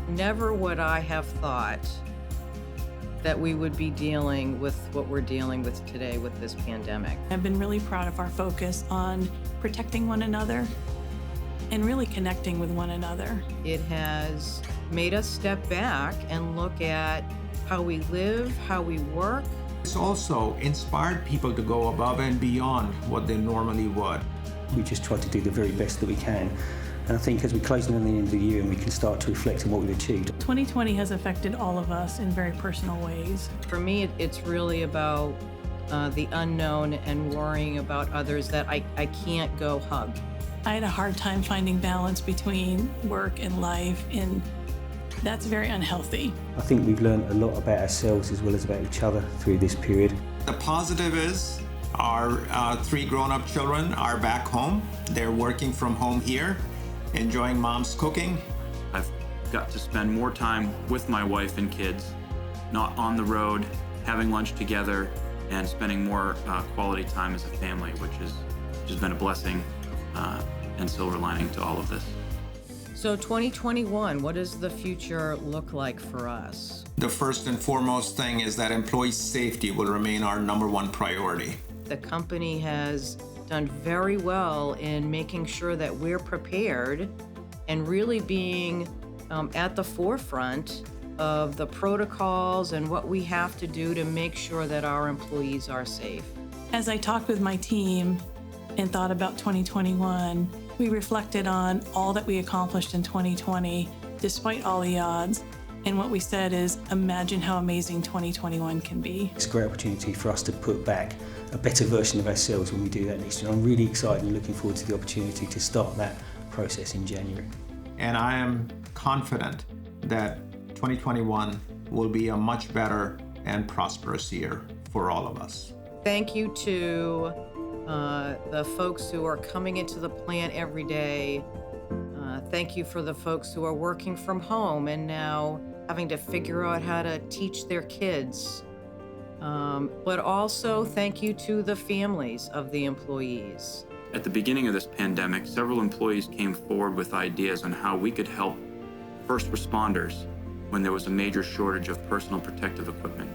Never would I have thought that we would be dealing with what we're dealing with today with this pandemic. I've been really proud of our focus on protecting one another and really connecting with one another. It has made us step back and look at how we live, how we work. It's also inspired people to go above and beyond what they normally would. We just try to do the very best that we can. And I think as we close in on the end of the year and we can start to reflect on what we've achieved. 2020 has affected all of us in very personal ways. For me, it's really about the unknown and worrying about others that I can't go hug. I had a hard time finding balance between work and life, and that's very unhealthy. I think we've learned a lot about ourselves as well as about each other through this period. The positive is our 3 grown-up children are back home. They're working from home here, enjoying mom's cooking. I've got to spend more time with my wife and kids, not on the road, having lunch together, and spending more quality time as a family, which has been a blessing and silver lining to all of this. So 2021, what does the future look like for us? The first and foremost thing is that employee safety will remain our #1 priority. The company has done very well in making sure that we're prepared and really being at the forefront of the protocols and what we have to do to make sure that our employees are safe. As I talked with my team and thought about 2021, we reflected on all that we accomplished in 2020, despite all the odds. And what we said is, imagine how amazing 2021 can be. It's a great opportunity for us to put back a better version of ourselves when we do that next year. I'm really excited and looking forward to the opportunity to start that process in January. And I am confident that 2021 will be a much better and prosperous year for all of us. Thank you to the folks who are coming into the plant every day. Thank you for the folks who are working from home and now having to figure out how to teach their kids. But also thank you to the families of the employees. At the beginning of this pandemic, several employees came forward with ideas on how we could help first responders when there was a major shortage of personal protective equipment.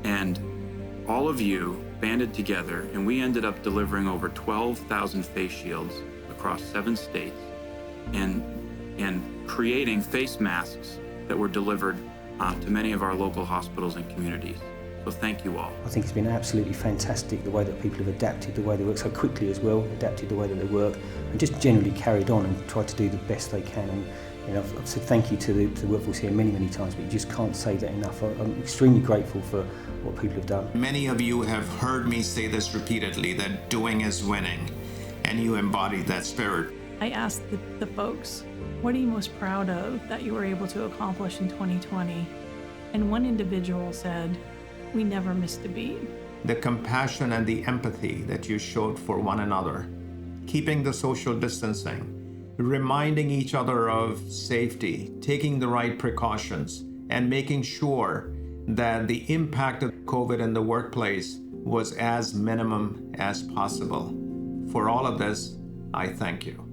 And all of you banded together, and we ended up delivering over 12,000 face shields across 7 states and creating face masks that were delivered to many of our local hospitals and communities. So thank you all. I think it's been absolutely fantastic the way that people have adapted, the way they work so quickly as well, adapted the way that they work, and just generally carried on and tried to do the best they can. And you know, I've said thank you to the workforce here many, many times, but you just can't say that enough. I'm extremely grateful for what people have done. Many of you have heard me say this repeatedly, that doing is winning, and you embody that spirit. I asked the folks, what are you most proud of that you were able to accomplish in 2020? And one individual said, we never missed a beat. The compassion and the empathy that you showed for one another, keeping the social distancing, reminding each other of safety, taking the right precautions, and making sure that the impact of COVID in the workplace was as minimum as possible. For all of this, I thank you.